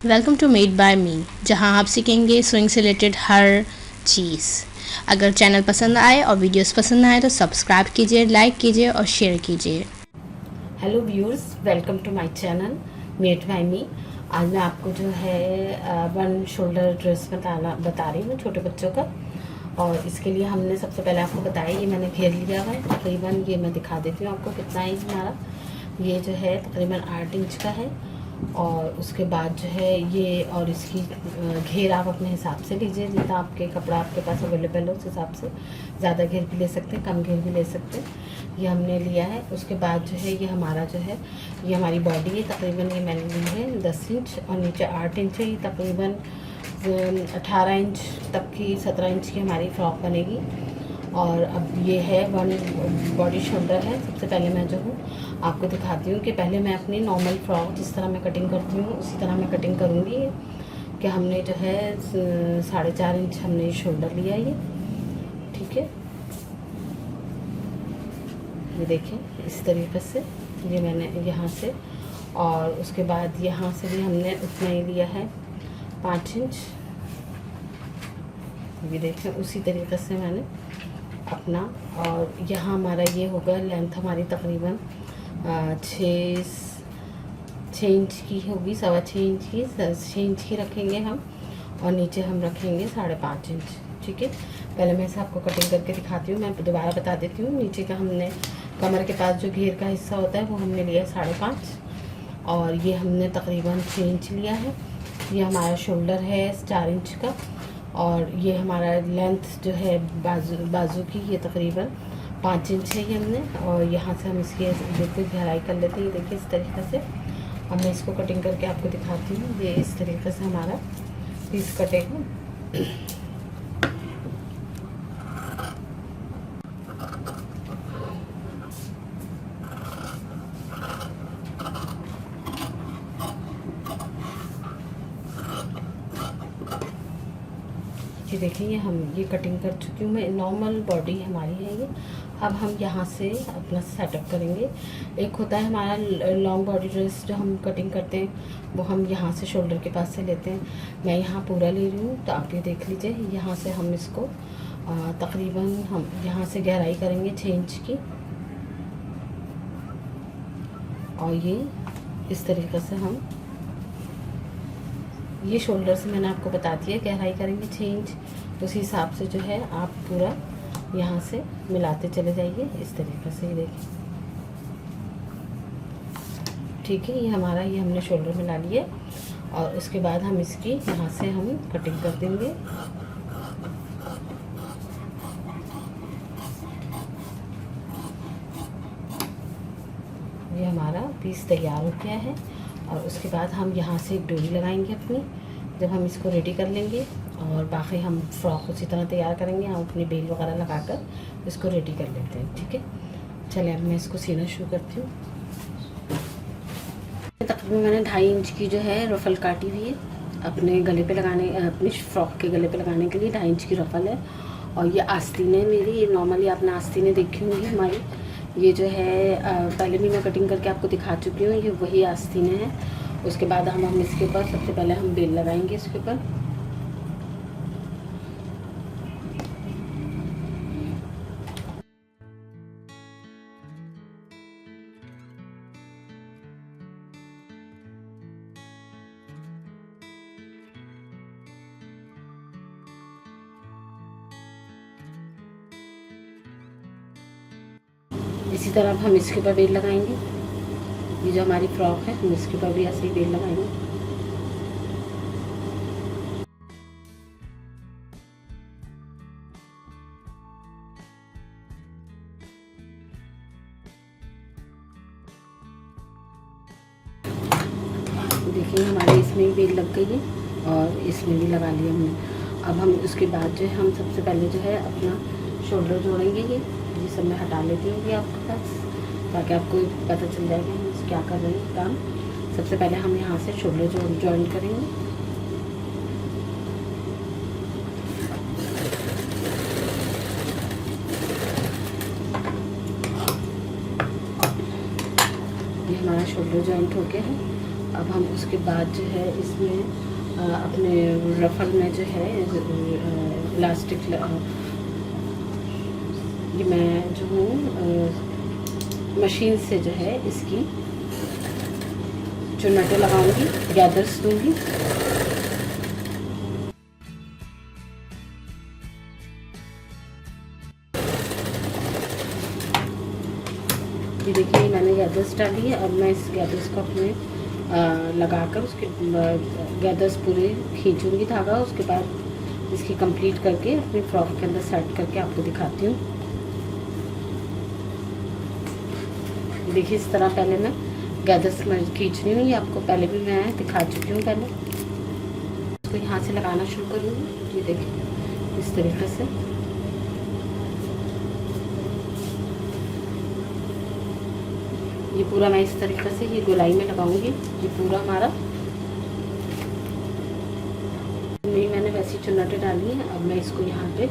Welcome to made by मी, जहां आप सीखेंगे स्विंग से रिलेटेड हर चीज़। अगर चैनल पसंद आए और वीडियोस पसंद आए तो सब्सक्राइब कीजिए, लाइक कीजिए और शेयर कीजिए। Hello viewers, welcome to my channel made by me. आज मैं आपको जो है वन शोल्डर ड्रेस बता रही हूँ छोटे बच्चों का। और इसके लिए हमने सबसे पहले आपको बताया, ये मैंने घेर लिया हुआ है तकरीबन। ये मैं दिखा देती हूँ आपको कितना है हमारा। ये जो है तकरीबन 8 इंच का है। और उसके बाद जो है ये, और इसकी घेर आप अपने हिसाब से लीजिए, जितना आपके कपड़ा आपके पास अवेलेबल हो उस हिसाब से। ज़्यादा घेर भी ले सकते हैं, कम घेर भी ले सकते हैं। ये हमने लिया है। उसके बाद जो है ये हमारा जो है, ये हमारी बॉडी है तकरीबन। ये मैंने ली है 10 इंच और नीचे 8 इंच है। ये तकरीबन 18 इंच तक की, 17 इंच की हमारी फ्रॉक बनेगी। और अब ये है वन बॉडी शोल्डर है। सबसे पहले मैं जो हूँ आपको दिखाती हूँ कि पहले मैं अपनी नॉर्मल फ्रॉक जिस तरह मैं कटिंग करती हूँ उसी तरह मैं कटिंग करूँगी। कि हमने जो है 4.5 इंच हमने शोल्डर लिया ये, ठीक है। ये देखें इस तरीके से, ये मैंने यहाँ से, और उसके बाद यहाँ से भी हमने उतना ही लिया है 5 इंच। ये देखें उसी तरीके से मैंने अपना, और यहाँ हमारा ये होगा लेंथ हमारी तकरीबन 6 इंच की होगी, 6.25 इंच की, 6 इंच की रखेंगे हम। और नीचे हम रखेंगे 5.5 इंच, ठीक है। पहले मैं इसे आपको कटिंग करके दिखाती हूँ। मैं दोबारा बता देती हूँ। नीचे का हमने कमर के पास जो घेर का हिस्सा होता है वो हमने लिया है 5.5, और ये हमने तकरीबन 6 इंच लिया है। ये हमारा शोल्डर है 4 इंच का। और ये हमारा लेंथ जो है बाजू की, ये तकरीबन 5 इंच है ये हमने। और यहाँ से हम इसकी बिल्कुल गहराई कर लेते हैं। ये देखिए इस तरीके से। अब मैं इसको कटिंग करके आपको दिखाती हूँ। ये इस तरीके से हमारा पीस कटेगा। ये देखिए ये कटिंग कर चुकी हूँ मैं। नॉर्मल बॉडी हमारी है ये। अब हम यहाँ से अपना सेटअप करेंगे। एक होता है हमारा लॉन्ग बॉडी ड्रेस जो हम कटिंग करते हैं, वो हम यहाँ से शोल्डर के पास से लेते हैं। मैं यहाँ पूरा ले रही हूँ, तो आप ये देख लीजिए। यहाँ से हम इसको तकरीबन हम यहाँ से गहराई करेंगे 6 इंच की। और ये इस तरीके से हम, ये शोल्डर से मैंने आपको बता दिया गहराई करेंगे 6 इंच। उसी हिसाब से जो है आप पूरा यहाँ से मिलाते चले जाइए इस तरीके से। ये देखिए, ठीक है। ये हमारा, ये हमने शोल्डर मिला लिया। और उसके बाद हम इसकी यहाँ से हम कटिंग कर देंगे। ये हमारा पीस तैयार हो गया है। और उसके बाद हम यहाँ से एक डोरी लगाएंगे अपनी, जब हम इसको रेडी कर लेंगे। और बाकी हम फ्रॉक उसी तरह तैयार करेंगे। हम अपनी बेल वगैरह लगाकर इसको रेडी कर लेते हैं, ठीक है। चलिए अब मैं इसको सीना शुरू करती हूँ। तकरीबन मैंने 2.5 इंच की जो है रफ़ल काटी हुई है अपने गले पे लगाने, अपनी फ्रॉक के गले पे लगाने के लिए 2.5 इंच की रफ़ल है। और ये आस्तीन है मेरी। ये नॉर्मली आपने आस्तीनें देखी होंगी हमारी। ये जो है पहले भी मैं कटिंग करके आपको दिखा चुकी हूँ। ये वही आस्तीनें हैं। उसके बाद हम इसके ऊपर सबसे पहले हम बेल लगाएंगे इसके ऊपर। इसी तरह अब हम इसके ऊपर बेल लगाएंगे। ये जो हमारी फ्रॉक है हम इसके ऊपर भी ऐसे ही बेल लगाएंगे। देखिए हमारे इसमें भी बेल लग गई है और इसमें भी लगा लिया हमने। अब हम उसके बाद जो है हम सबसे पहले जो है अपना शोल्डर जोड़ेंगे। ये सब मैं हटा लेती हूँ ये आपके पास, ताकि आपको पता चल जाएगा हम क्या कर रहे हैं काम। सबसे पहले हम यहाँ से शोल्डर जॉइन करेंगे। ये हमारा शोल्डर जॉइंट हो गया है। अब हम उसके बाद जो है इसमें अपने रफल में जो है इलास्टिक, ये मैं जो हूँ मशीन से जो है इसकी चुन्नटें लगाऊंगी, गैदर्स दूंगी। ये देखिए मैंने गैदर्स डाली है। अब मैं इस गैदर्स को अपने लगाकर उसके गैदर्स पूरे खींचूंगी धागा। उसके बाद इसकी कंप्लीट करके अपनी फ्रॉक के अंदर सेट करके आपको दिखाती हूँ। देखिए इस तरह पहले मैं गैदर्स खींच रही हूँ, ये आपको पहले भी मैं दिखा चुकी हूँ। पहले इसको यहाँ से लगाना शुरू करूँगी। ये देखिए इस तरीके से ये पूरा मैं इस तरीके से ये गोलाई में लगाऊंगी। ये पूरा हमारा नहीं, मैंने वैसी चुन्नटें डाली हैं। अब मैं इसको यहाँ पे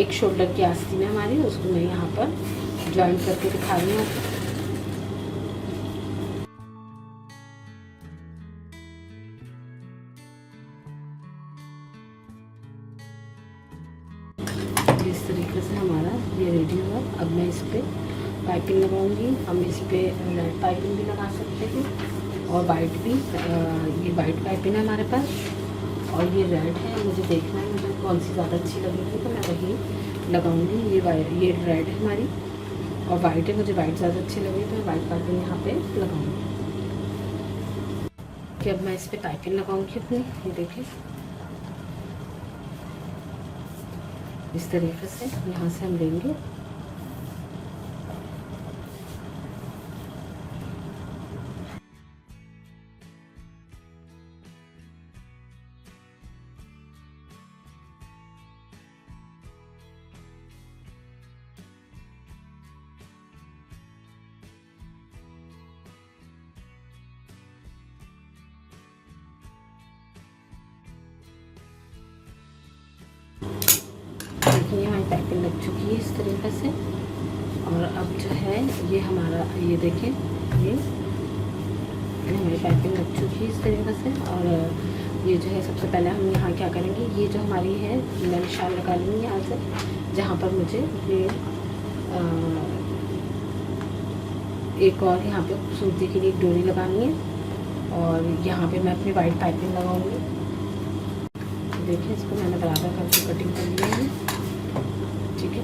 एक शोल्डर की आस्तीन है हमारी, उसको मैं यहाँ पर ज्वाइन करके दिखा रही हूँ। इस तरीके से हमारा ये रेडी हुआ। अब मैं इस पर पाइपिंग लगाऊंगी। हम इस पर रेड पाइपिंग भी लगा सकते हैं और वाइट भी। ये वाइट पाइपिंग है हमारे पास और ये रेड है। मुझे देखना है मुझे कौन सी ज़्यादा अच्छी लगेगी तो मैं वही लगाऊंगी। ये रेड है हमारी और वाइट है, मुझे वाइट ज़्यादा अच्छी लगेगी तो मैं वाइट पाइपिंग यहाँ पे लगाऊंगी। कि अब मैं इस पर पाइपिंग लगाऊंगी अपनी। ये देखिए इस तरीके से यहाँ से हम लेंगे। देखिए हमारी पाइपिंग लग चुकी है इस तरीके से। और अब जो है ये हमारा, ये देखें ये हमारी पाइपिंग लग चुकी है इस तरीके से। और ये जो है सबसे पहले हम यहाँ क्या करेंगे, ये जो हमारी है मैं निशान लगा लूँगी यहाँ से, जहाँ पर मुझे ये एक और यहाँ पे खूबसूरती के लिए एक डोरी लगानी है और यहाँ पे मैं अपनी वाइट पाइपिंग लगाऊंगी। देखिए इसको मैंने बराबर करके कटिंग कर लिया है, ठीक है।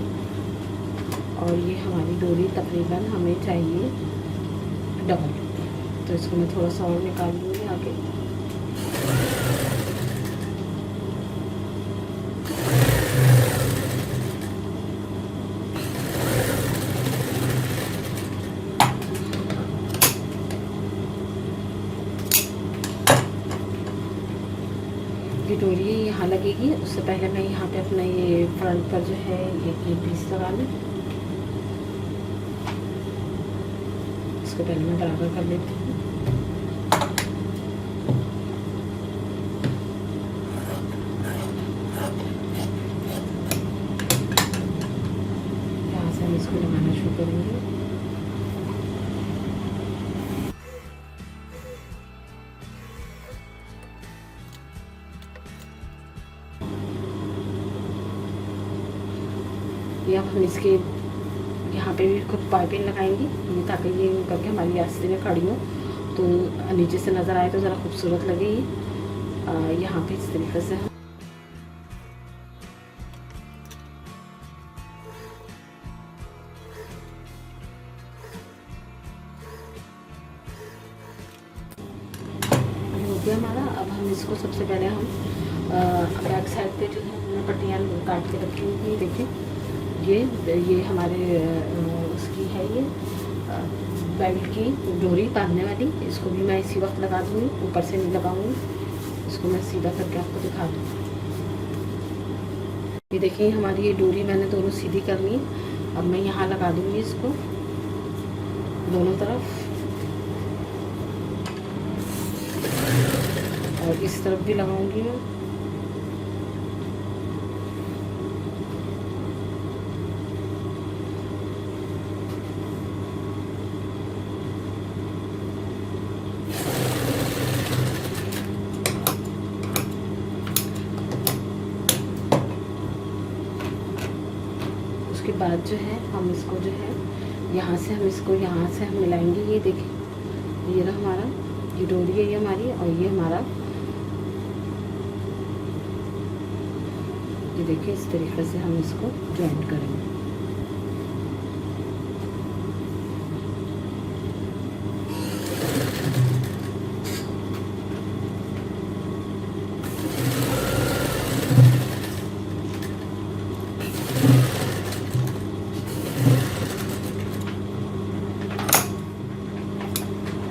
और ये हमारी डोरी तकरीबन हमें चाहिए डबल, तो इसको मैं थोड़ा सा और निकाल लूँगी आगे। ये डोरी यहाँ लगेगी, उससे पहले मैं यहाँ पे अपना ये फ्रंट पर जो है ये पीस लगा लूँ। इसको पहले मैं बराबर कर लेती हूँ। यहाँ से हम इसको लगाना शुरू करेंगे। ये अब हम इसके यहाँ पे भी खुद पाइपिंग लगाएंगी ताकि ये करके हमारी आस्तीनें खड़ी हो तो नीचे से नज़र आए तो ज़रा खूबसूरत लगे। ये यहाँ पे इस तरीके से हम हो गया हमारा। अब हम इसको सबसे पहले हम बैक साइड पे जो है हमने पट्टियाँ काट के रखी हुई है। देखिए ये हमारे उसकी है ये बेल्ट की डोरी बांधने वाली। इसको भी मैं इसी वक्त लगा दूँगी, ऊपर से नहीं लगाऊंगी। इसको मैं सीधा करके आपको दिखा दूँ। ये देखिए हमारी ये डोरी मैंने दोनों सीधी करनी है। अब मैं यहाँ लगा दूँगी इसको दोनों तरफ और इस तरफ भी लगाऊंगी मैं। उसके बाद जो है हम इसको जो है यहाँ से हम मिलाएंगे। ये देखें, ये रहा हमारा, ये डोरी है ये हमारी, और ये हमारा, ये देखिए इस तरीके से हम इसको जॉइंट करेंगे।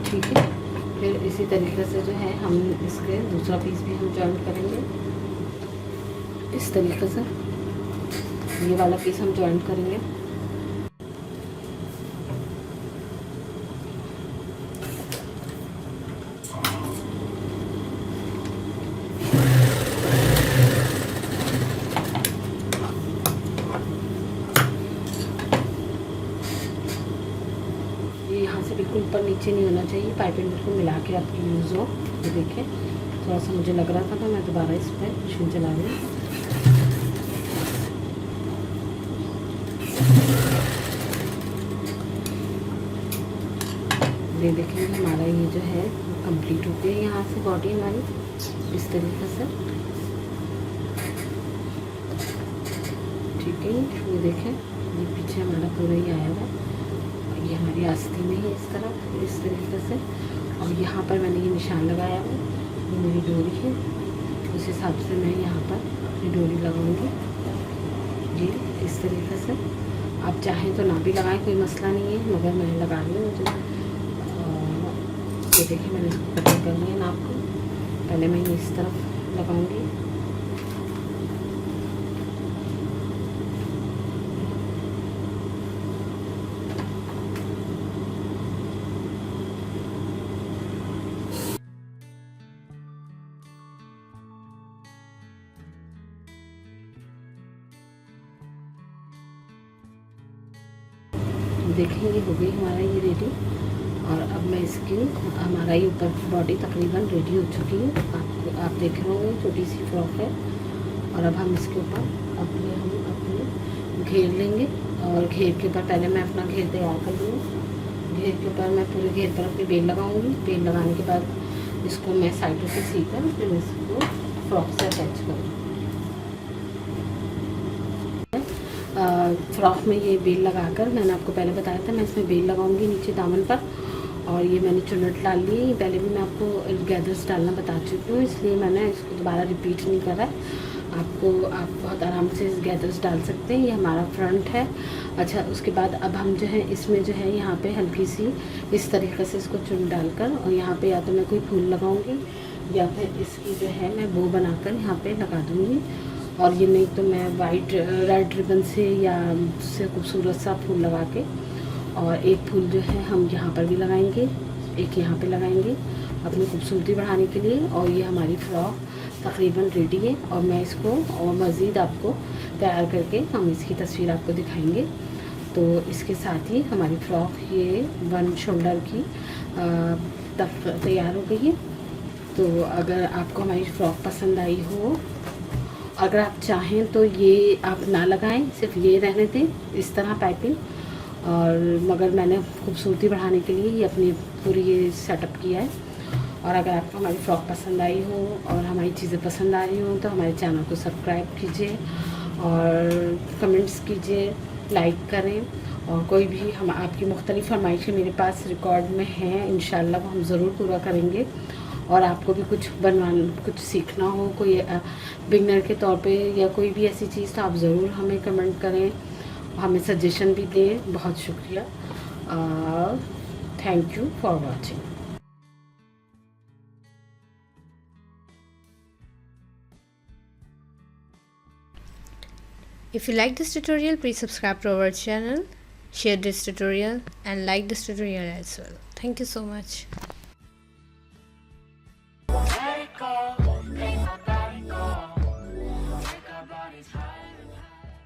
ठीक है, फिर इसी तरीके से जो है हम इसके दूसरा पीस भी हम जॉइंट करेंगे। इस तरीके से ये वाला पीस हम जॉइंट करेंगे। यहाँ से बिल्कुल ऊपर नीचे नहीं होना चाहिए, पाइपिंग बिल्कुल मिला के आपकी यूज़ हो। ये देखिए थोड़ा सा मुझे लग रहा था तो मैं दोबारा इस पर मशीन चला रही हूँ। ये देखेंगे हमारा ये जो है कंप्लीट हो गया यहाँ से बॉडी हमारी इस तरीके से। ठीक है, ये देखें ये पीछे हमारा पूरा ही आया हुआ, ये हमारी आस्तीन में है इस तरीके से। और यहाँ पर मैंने ये निशान लगाया है, ये मेरी डोरी है, उस हिसाब से मैं यहाँ पर अपनी डोरी लगाऊंगी। ये इस तरीके से आप चाहें तो ना भी लगाएं, कोई मसला नहीं है, मगर मैं लगा रही हूँ। मुझे ये देखिए मैंने इसको कटिंग करनी है नाप को। पहले मैं ये इस तरफ लगाऊंगी, देखेंगे हो गई हमारा ये रेडी। और अब मैं इसकी हमारा ये ऊपर की बॉडी तकरीबन रेडी हो चुकी है। आप देख रहे होंगे छोटी सी फ्रॉक है। और अब हम इसके ऊपर अपने घेर लेंगे, और घेर के ऊपर पहले मैं अपना घेर तैयार कर लूँगी। घेर के ऊपर मैं पूरे घेर पर अपनी बेल लगाऊंगी। बेल लगाने के बाद इसको मैं साइडों से सीकर फिर इसको फ्रॉक से अटैच करूँगी। फ्रॉक में ये बेल लगाकर मैंने आपको पहले बताया था, मैं इसमें बेल लगाऊंगी नीचे दामन पर। और ये मैंने चुन्नट डाल ली है, पहले भी मैं आपको गैदर्स डालना बता चुकी हूँ, इसलिए मैंने इसको दोबारा रिपीट नहीं करा है। आप बहुत आराम से इस गैदर्स डाल सकते हैं। ये हमारा फ्रंट है। अच्छा, उसके बाद अब हम जो है इसमें जो है यहाँ पे हल्की सी इस तरीके से इसको चुन डालकर, और यहाँ पे या तो मैं कोई फूल लगाऊंगी या फिर इसकी जो है मैं बो बनाकर यहाँ पे लगा दूँगी। और ये नहीं तो मैं वाइट रेड रिबन से या उससे खूबसूरत सा फूल लगा के, और एक फूल जो है हम यहाँ पर भी लगाएंगे, एक यहाँ पे लगाएंगे अपनी खूबसूरती बढ़ाने के लिए। और ये हमारी फ्रॉक तकरीबन रेडी है। और मैं इसको और मज़ीद आपको तैयार करके हम इसकी तस्वीर आपको दिखाएंगे। तो इसके साथ ही हमारी फ्रॉक ये 1 शोल्डर की तैयार हो गई है। तो अगर आपको हमारी फ्रॉक पसंद आई हो, अगर आप चाहें तो ये आप ना लगाएं, सिर्फ ये रहने दें इस तरह पाइपिंग। और मगर मैंने खूबसूरती बढ़ाने के लिए ये अपनी पूरी ये सेटअप किया है। और अगर आपको हमारी फ्रॉक पसंद आई हो और हमारी चीज़ें पसंद आ रही हो तो हमारे चैनल को सब्सक्राइब कीजिए और कमेंट्स कीजिए, लाइक करें। और कोई भी हम आपकी मुख्तलिफ़ फरमाइशें मेरे पास रिकॉर्ड में हैं, इंशाल्लाह वो हम ज़रूर पूरा करेंगे। और आपको भी कुछ सीखना हो, कोई बिगनर के तौर पे या कोई भी ऐसी चीज़, तो आप ज़रूर हमें कमेंट करें, हमें सजेशन भी दें। बहुत शुक्रिया। Thank you for watching. If you like this tutorial, please subscribe to our channel, share this tutorial and like this tutorial as well. Thank you so much.